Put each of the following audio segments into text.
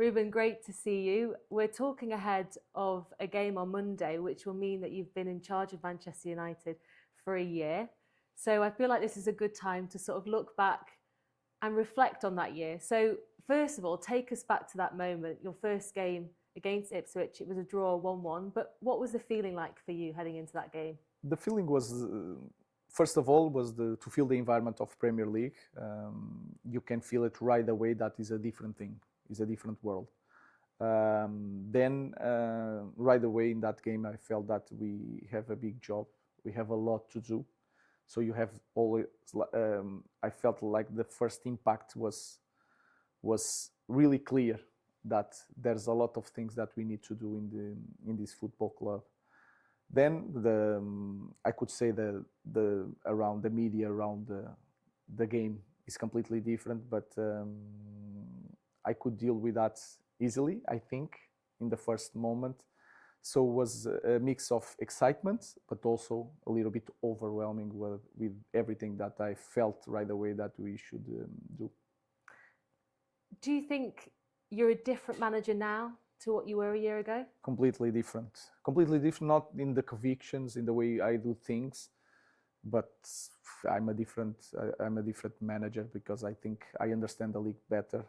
Ruben, great to see you. We're talking ahead of a game on Monday, which will mean that you've been in charge of Manchester United for a year. So I feel like this is a good time to sort of look back and reflect on that year. So first of all, take us back to that moment, your first game against Ipswich. It was a draw 1-1, but what was the feeling like for you heading into that game? The feeling was, first of all, was to feel the environment of Premier League. You can feel it right away. That is a different thing. It's a different world. Then right away in that game, I felt that we have a big job. We have a lot to do. So you have always. I felt like the first impact was really clear that there's a lot of things that we need to do in this football club. Then I could say around the media around the game is completely different, but I could deal with that easily, I think, in the first moment. So it was a mix of excitement, but also a little bit overwhelming with everything that I felt right away that we should do. Do you think you're a different manager now to what you were a year ago? Completely different. Completely different, not in the convictions, in the way I do things, but I'm a different manager because I think I understand the league better.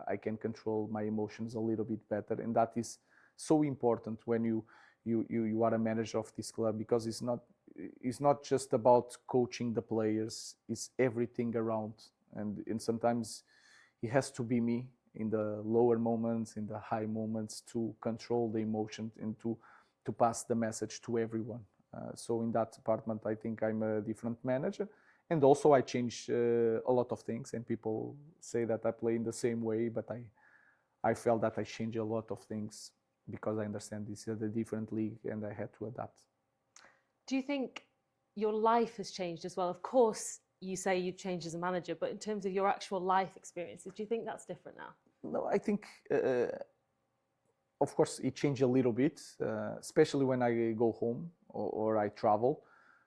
I can control my emotions a little bit better, and that is so important when you are a manager of this club, because it's not just about coaching the players, it's everything around, and sometimes it has to be me in the lower moments, in the high moments, to control the emotion and to pass the message to everyone. So in that department, I think I'm a different manager. And also I change a lot of things, and people say that I play in the same way, but I felt that I changed a lot of things because I understand this is a different league and I had to adapt. Do you think your life has changed as well? Of course, you say you've changed as a manager, but in terms of your actual life experiences, do you think that's different now? No, I think, of course, it changed a little bit, especially when I go home or I travel.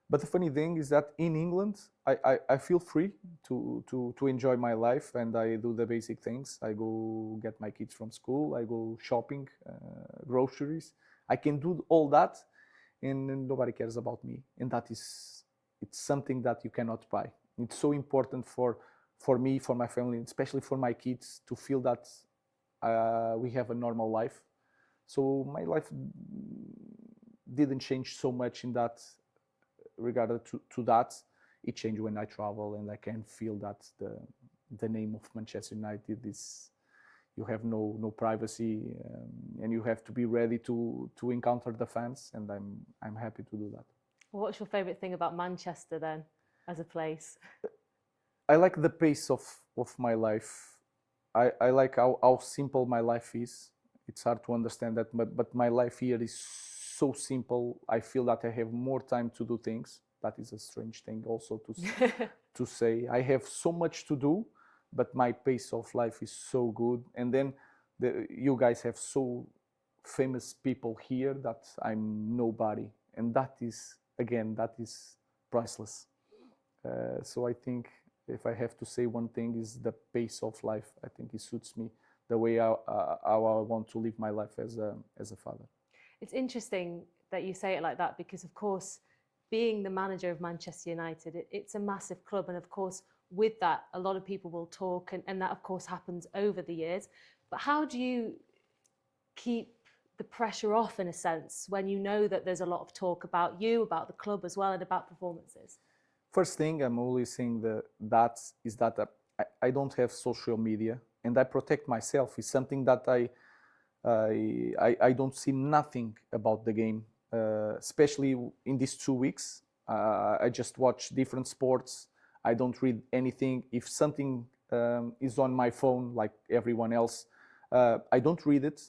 But the funny thing is that in England, I feel free to enjoy my life, and I do the basic things. I go get my kids from school, I go shopping, groceries. I can do all that, and nobody cares about me. And it's something that you cannot buy. It's so important for me, for my family, especially for my kids, to feel that we have a normal life. So my life didn't change so much in that regard to that. It changed when I travel, and I can feel that the name of Manchester United is, you have no privacy, and you have to be ready to encounter the fans, and I'm happy to do that. What's your favourite thing about Manchester then, as a place? I like the pace of my life. I like how simple my life is. It's hard to understand that, but my life here is so simple. I feel that I have more time to do things. That is a strange thing also to say. I have so much to do, but my pace of life is so good. And then you guys have so famous people here that I'm nobody. And that is priceless. So I think if I have to say one thing, is the pace of life. I think it suits me, the way how I want to live my life as a father. It's interesting that you say it like that, because of course, being the manager of Manchester United, it's a massive club, and of course with that a lot of people will talk, and that of course happens over the years. But how do you keep the pressure off, in a sense, when you know that there's a lot of talk about you, about the club as well, and about performances? First thing I'm always saying that I don't have social media, and I protect myself. It's something that I don't see nothing about the game, especially in these 2 weeks. I just watch different sports. I don't read anything. If something is on my phone, like everyone else, I don't read it.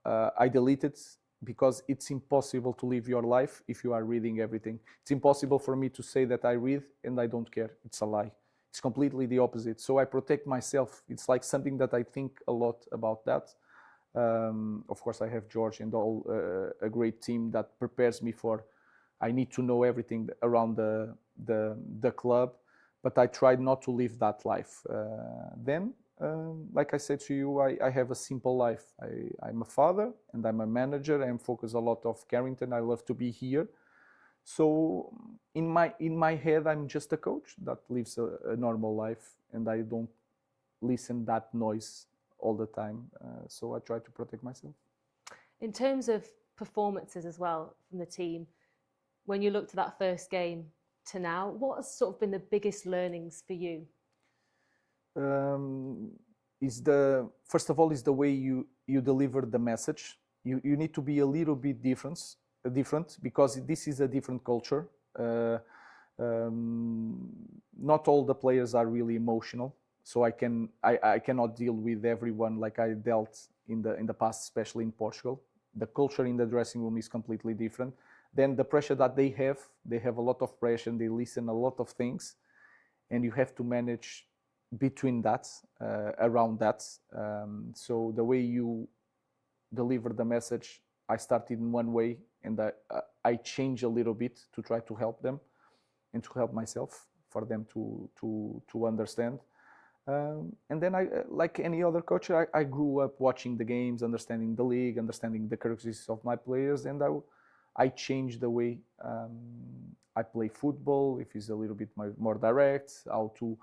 I delete it, because it's impossible to live your life if you are reading everything. It's impossible for me to say that I read and I don't care. It's a lie. It's completely the opposite. So I protect myself. It's like something that I think a lot about that. Of course, I have George and all a great team that prepares me for. I need to know everything around the club, but I try not to live that life. Then like I said to you, I have a simple life. I'm a father and I'm a manager. I'm focused a lot of Carrington. I love to be here. So in my head, I'm just a coach that lives a normal life, and I don't listen that noise all the time. So I try to protect myself. In terms of performances as well from the team, when you look to that first game to now, what has sort of been the biggest learnings for you? Is the first of all is the way you deliver the message. You need to be a little bit different because this is a different culture. Not all the players are really emotional, so I cannot deal with everyone like I dealt in the past, especially in Portugal. The culture in the dressing room is completely different. Then the pressure that they have a lot of pressure, and they listen a lot of things, and you have to manage between that, around that. So the way you deliver the message, I started in one way, and I change a little bit to try to help them and to help myself for them to understand. And then like any other coach, I grew up watching the games, understanding the league, understanding the characteristics of my players, and I changed the way I play football. If it's a little bit more direct, how to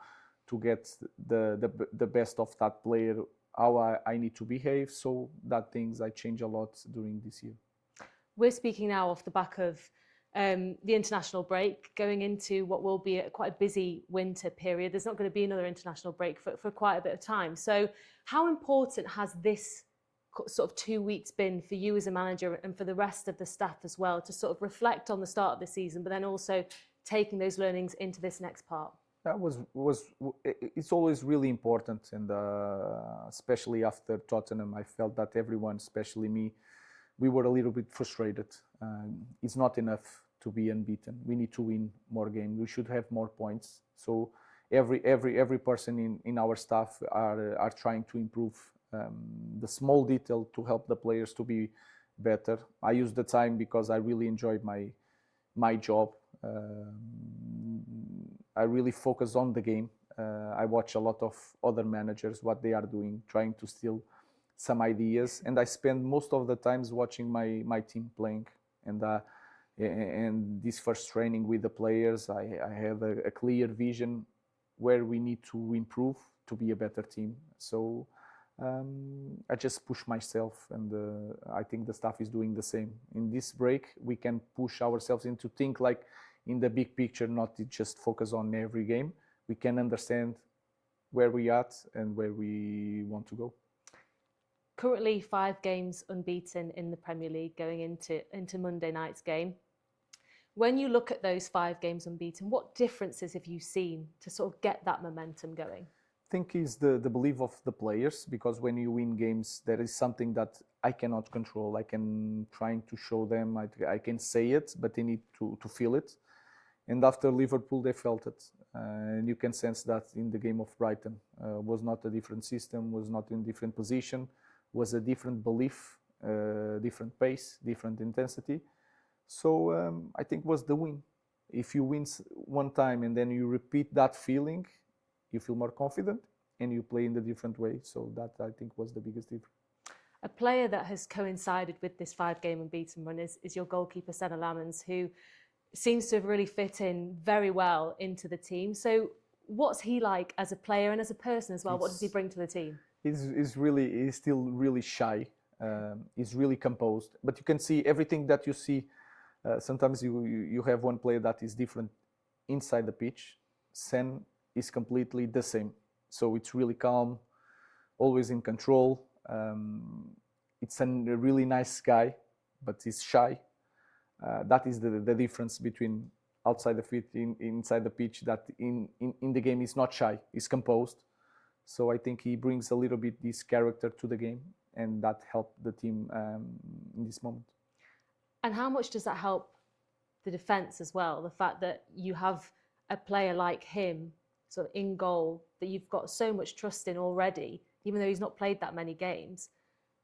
get the best of that player, how I need to behave. So that things I change a lot during this year. We're speaking now off the back of the international break, going into what will be quite a busy winter period. There's not going to be another international break for quite a bit of time. So how important has this sort of 2 weeks been for you as a manager and for the rest of the staff as well, to sort of reflect on the start of the season, but then also taking those learnings into this next part? That it's always really important, and especially after Tottenham, I felt that everyone, especially me, we were a little bit frustrated. It's not enough to be unbeaten. We need to win more games. We should have more points. So every person in our staff are trying to improve the small detail to help the players to be better. I use the time because I really enjoyed my job. I really focus on the game. I watch a lot of other managers, what they are doing, trying to steal some ideas, and I spend most of the times watching my team playing. And this first training with the players, I have a clear vision where we need to improve to be a better team. So I just push myself, and I think the staff is doing the same. In this break, we can push ourselves into think like in the big picture, not to just focus on every game. We can understand where we are at and where we want to go. Currently 5 games unbeaten in the Premier League going into Monday night's game. When you look at those 5 games unbeaten, what differences have you seen to sort of get that momentum going? I think is the belief of the players, because when you win games, there is something that I cannot control. I can trying to show them, I can say it, but they need to feel it. And after Liverpool, they felt it. And you can sense that in the game of Brighton. Was not a different system, was not in different position, was a different belief, different pace, different intensity. So I think was the win. If you win one time and then you repeat that feeling, you feel more confident and you play in a different way. So that, I think, was the biggest difference. A player that has coincided with this 5-game unbeaten run is your goalkeeper, Senna Lammens, who seems to have really fit in very well into the team. So what's he like as a player and as a person as well? What does he bring to the team? He's still really shy. He's really composed. But you can see everything that you see. Sometimes you have one player that is different inside the pitch. Sen is completely the same. So it's really calm, always in control. It's a really nice guy, but he's shy. That is the difference between outside the pitch, inside the pitch. That in the game he's not shy, he's composed. So I think he brings a little bit this character to the game, and that helped the team in this moment. And how much does that help the defence as well? The fact that you have a player like him sort of in goal that you've got so much trust in already, even though he's not played that many games.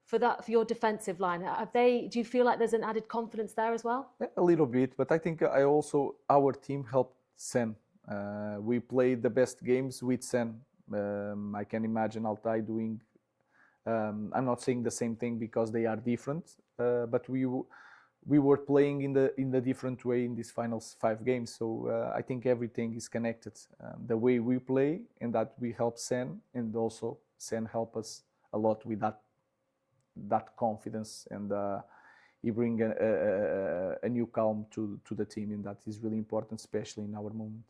For your defensive line, do you feel like there's an added confidence there as well? A little bit, but I think our team helped Sen. We played the best games with Sen. I can imagine Altai doing. I'm not saying the same thing because they are different, but we were playing in the different way in these final 5 games. So I think everything is connected. The way we play, and that we help Sen, and also Sen help us a lot with that confidence, and he bring a new calm to the team, and that is really important, especially in our moment.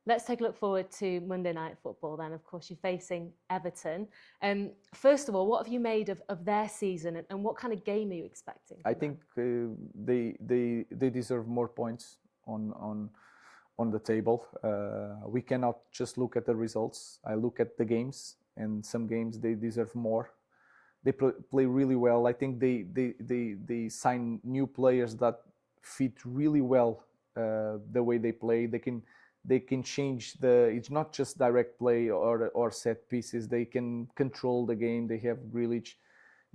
Let's take a look forward to Monday night football then. Of course, you're facing Everton. First of all, what have you made of their season, and what kind of game are you expecting? I think they deserve more points on the table. We cannot just look at the results. I look at the games, and some games they deserve more. They play really well. I think they sign new players that fit really well the way they play. They can change it's not just direct play or set pieces. They can control the game. They have Grealish,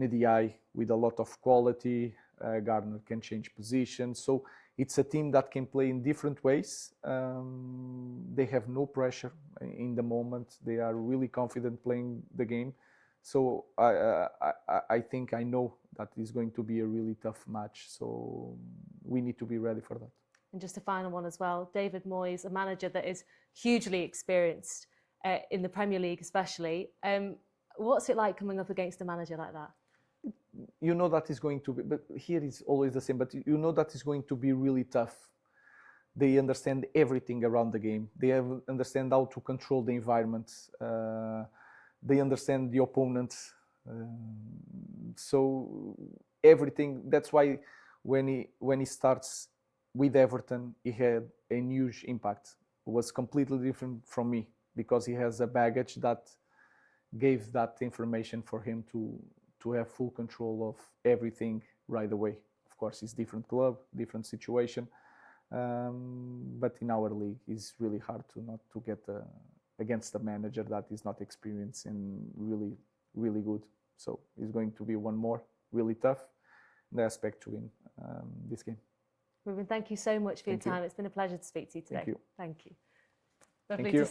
Ndiaye with a lot of quality. Gardner can change position. So it's a team that can play in different ways. They have no pressure in the moment. They are really confident playing the game. So I think I know that is going to be a really tough match. So we need to be ready for that. And just a final one as well, David Moyes, a manager that is hugely experienced in the Premier League especially. What's it like coming up against a manager like that? You know that is going to be, but here it's always the same, but you know that is going to be really tough. They understand everything around the game. They understand how to control the environment. They understand the opponent. So everything, that's why when he starts with Everton, he had a huge impact. It was completely different from me because he has a baggage that gave that information for him to have full control of everything right away. Of course, it's different club, different situation, but in our league, it's really hard to get against a manager that is not experienced and really good. So it's going to be one more really tough. And I expect to win this game. Ruben, thank you so much for your time. It's been a pleasure to speak to you today. Thank you. Thank you. Thank Lovely you. to